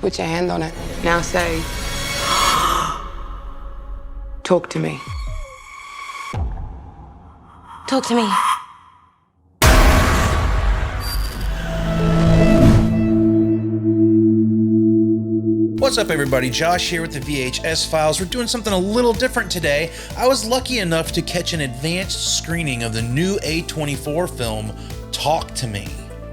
Put your hand on it. Now say, talk to me. Talk to me. What's up, everybody? Josh here with the VHS Files. We're doing something a little different today. I was lucky enough to catch an advanced screening of the new A24 film, Talk to Me.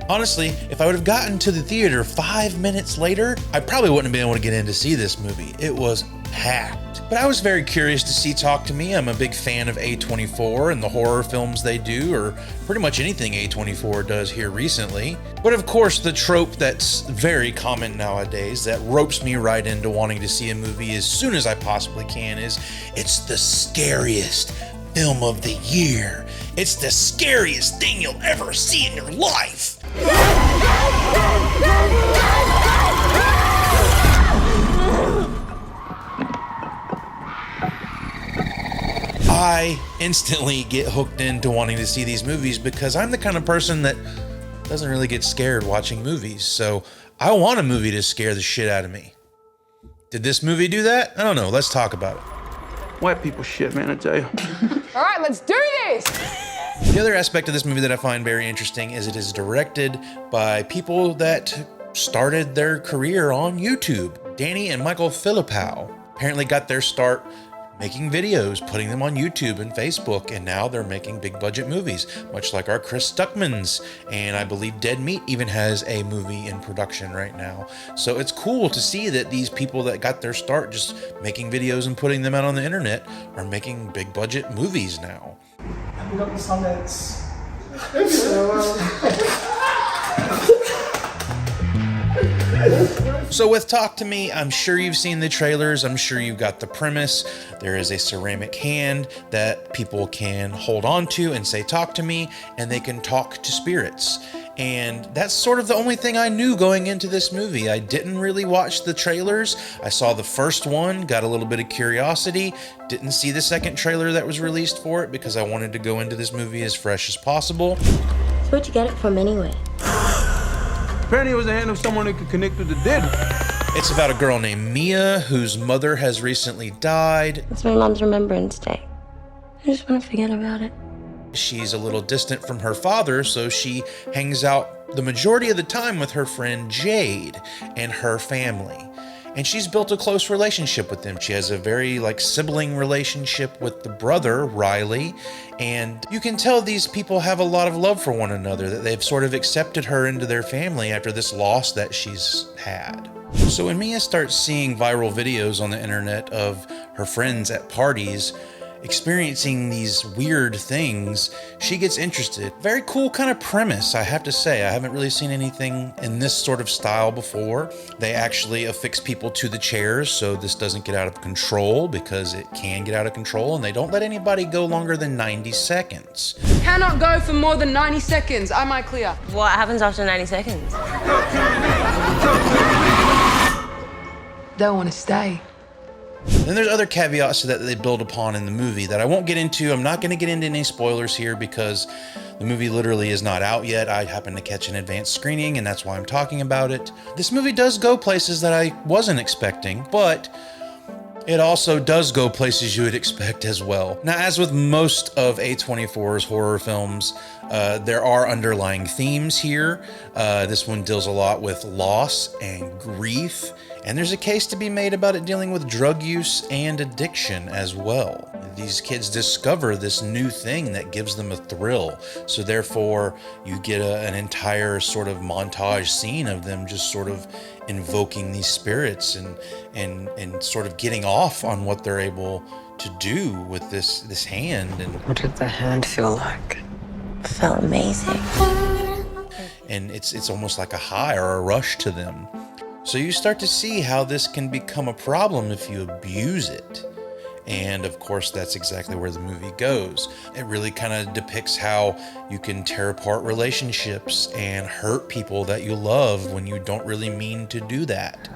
Honestly, if I would have gotten to the theater 5 minutes later, I probably wouldn't have been able to get in to see this movie. It was packed. But I was very curious to see Talk to Me. I'm a big fan of A24 and the horror films they do, or pretty much anything A24 does here recently. But of course, the trope that's very common nowadays that ropes me right into wanting to see a movie as soon as I possibly can is, it's the scariest film of the year. It's the scariest thing you'll ever see in your life. I instantly get hooked into wanting to see these movies because I'm the kind of person that doesn't really get scared watching movies. So I want a movie to scare the shit out of me. Did this movie do that? I don't know. Let's talk about it. White people shit, man, I tell you. All right, let's do this. The other aspect of this movie that I find very interesting is it is directed by people that started their career on YouTube. Danny and Michael Philippou apparently got their start making videos, putting them on YouTube and Facebook, and now they're making big budget movies, much like our Chris Stuckmans, and I believe Dead Meat even has a movie in production right now. So it's cool to see that these people that got their start just making videos and putting them out on the internet are making big budget movies now. Have you got the Sundance? So with Talk to Me, I'm sure you've seen the trailers. I'm sure you've got the premise. There is a ceramic hand that people can hold on to and say, talk to me, and they can talk to spirits. And that's sort of the only thing I knew going into this movie. I didn't really watch the trailers. I saw the first one, got a little bit of curiosity, didn't see the second trailer that was released for it because I wanted to go into this movie as fresh as possible. So where'd you get it from anyway? Apparently it was the hand of someone that could connect with the dead. It's about a girl named Mia whose mother has recently died. It's my mom's Remembrance Day. I just want to forget about it. She's a little distant from her father, so she hangs out the majority of the time with her friend Jade and her family. And she's built a close relationship with them. She has a very sibling relationship with the brother, Riley. And you can tell these people have a lot of love for one another, that they've sort of accepted her into their family after this loss that she's had. So when Mia starts seeing viral videos on the internet of her friends at parties experiencing these weird things, she gets interested. Very cool kind of premise, I have to say. I haven't really seen anything in this sort of style before. They actually affix people to the chairs so this doesn't get out of control, because it can get out of control, and they don't let anybody go longer than 90 seconds. Cannot go for more than 90 seconds. Am I clear? What happens after 90 seconds? They'll want to stay. Then there's other caveats to that they build upon in the movie that I won't get into. I'm not going to get into any spoilers here because the movie literally is not out yet. I happened to catch an advanced screening, and that's why I'm talking about it. This movie does go places that I wasn't expecting, but it also does go places you would expect as well. Now, as with most of A24's horror films, there are underlying themes here. This one deals a lot with loss and grief, and there's a case to be made about it dealing with drug use and addiction as well. These kids discover this new thing that gives them a thrill, so therefore you get an entire sort of montage scene of them just sort of invoking these spirits and sort of getting off on what they're able to do with this hand. And What did the hand feel like? It felt amazing. and it's almost like a high or a rush to them. So you start to see how this can become a problem if you abuse it. And of course, that's exactly where the movie goes. It really kind of depicts how you can tear apart relationships and hurt people that you love when you don't really mean to do that.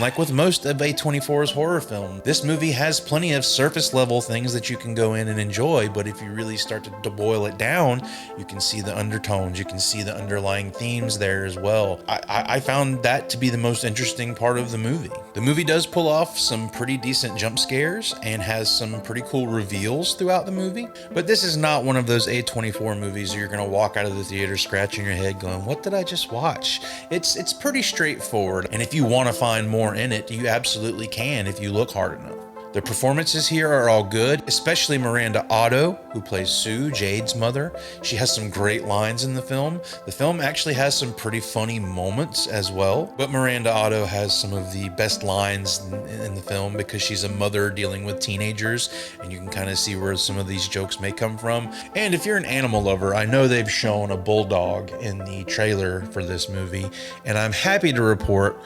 Like with most of A24's horror film, this movie has plenty of surface level things that you can go in and enjoy, but if you really start to boil it down, you can see the undertones, you can see the underlying themes there as well. I found that to be the most interesting part of the movie. The movie does pull off some pretty decent jump scares and has some pretty cool reveals throughout the movie, but this is not one of those A24 movies you're going to walk out of the theater scratching your head going, what did I just watch? It's pretty straightforward, and if you want to find more in it, you absolutely can if you look hard enough. The performances here are all good, especially Miranda Otto, who plays Sue, Jade's mother. She has some great lines in the film. The film actually has some pretty funny moments as well, but Miranda Otto has some of the best lines in the film because she's a mother dealing with teenagers, and you can kind of see where some of these jokes may come from. And if you're an animal lover, I know they've shown a bulldog in the trailer for this movie, and I'm happy to report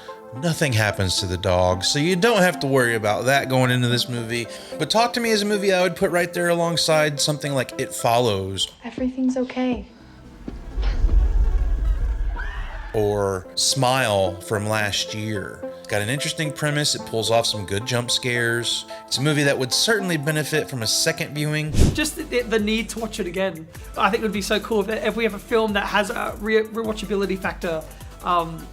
nothing happens to the dog, so you don't have to worry about that going into this movie. But Talk to Me is a movie I would put right there alongside something like It Follows. Everything's okay. Or Smile from last year. It's got an interesting premise, it pulls off some good jump scares. It's a movie that would certainly benefit from a second viewing. Just the need to watch it again. I think it would be so cool if we have a film that has a rewatchability factor.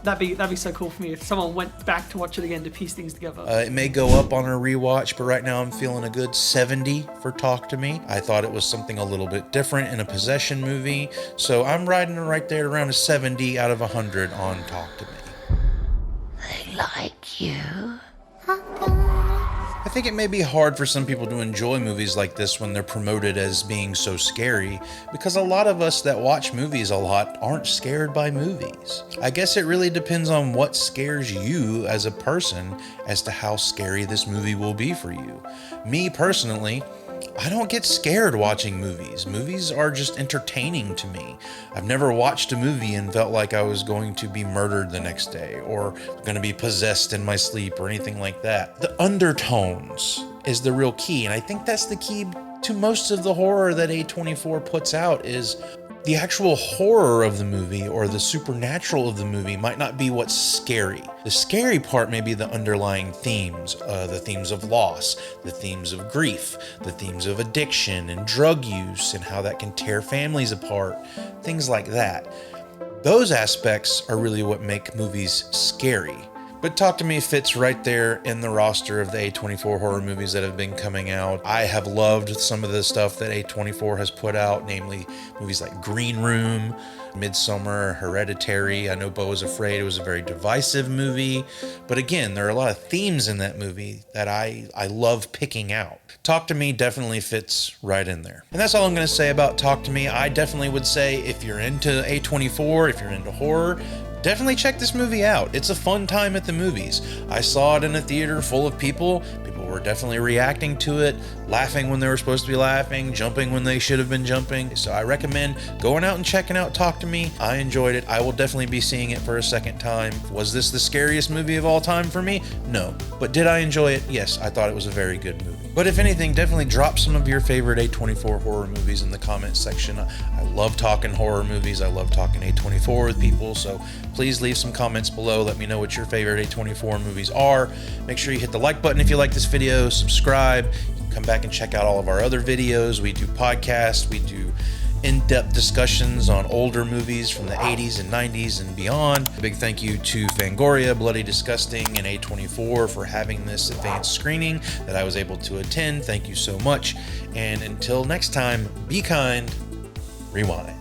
That'd be so cool for me if someone went back to watch it again to piece things together. It may go up on a rewatch, but right now I'm feeling a good 70 for Talk to Me. I thought it was something a little bit different in a possession movie, so I'm riding right there around a 70 out of 100 on Talk to Me. They like you. I think it may be hard for some people to enjoy movies like this when they're promoted as being so scary, because a lot of us that watch movies a lot aren't scared by movies. I guess it really depends on what scares you as a person as to how scary this movie will be for you. Me personally, I don't get scared watching movies. Movies are just entertaining to me. I've never watched a movie and felt like I was going to be murdered the next day or going to be possessed in my sleep or anything like that. The undertones is the real key, and I think that's the key to most of the horror that A24 puts out. Is the actual horror of the movie or the supernatural of the movie might not be what's scary. The scary part may be the underlying themes, the themes of loss, the themes of grief, the themes of addiction and drug use and how that can tear families apart, things like that. Those aspects are really what make movies scary. But Talk to Me fits right there in the roster of the A24 horror movies that have been coming out. I have loved some of the stuff that A24 has put out, namely movies like Green Room, Midsommar, Hereditary. I know Beau Was Afraid. It was a very divisive movie. But again, there are a lot of themes in that movie that I love picking out. Talk to Me definitely fits right in there. And that's all I'm going to say about Talk to Me. I definitely would say if you're into A24, if you're into horror, definitely check this movie out. It's a fun time at the movies. I saw it in a theater full of people. People were definitely reacting to it, laughing when they were supposed to be laughing, jumping when they should have been jumping. So I recommend going out and checking out Talk to Me. I enjoyed it. I will definitely be seeing it for a second time. Was this the scariest movie of all time for me? No. But did I enjoy it? Yes, I thought it was a very good movie. But if anything, definitely drop some of your favorite A24 horror movies in the comments section. I love talking horror movies. I love talking A24 with people. So please leave some comments below. Let me know what your favorite A24 movies are. Make sure you hit the like button if you like this video. Subscribe. You can come back and check out all of our other videos. We do podcasts. We do in-depth discussions on older movies from the 80s and 90s and beyond. A big thank you to Fangoria, Bloody Disgusting, and A24 for having this advanced screening that I was able to attend. Thank you so much. And until next time, be kind, rewind.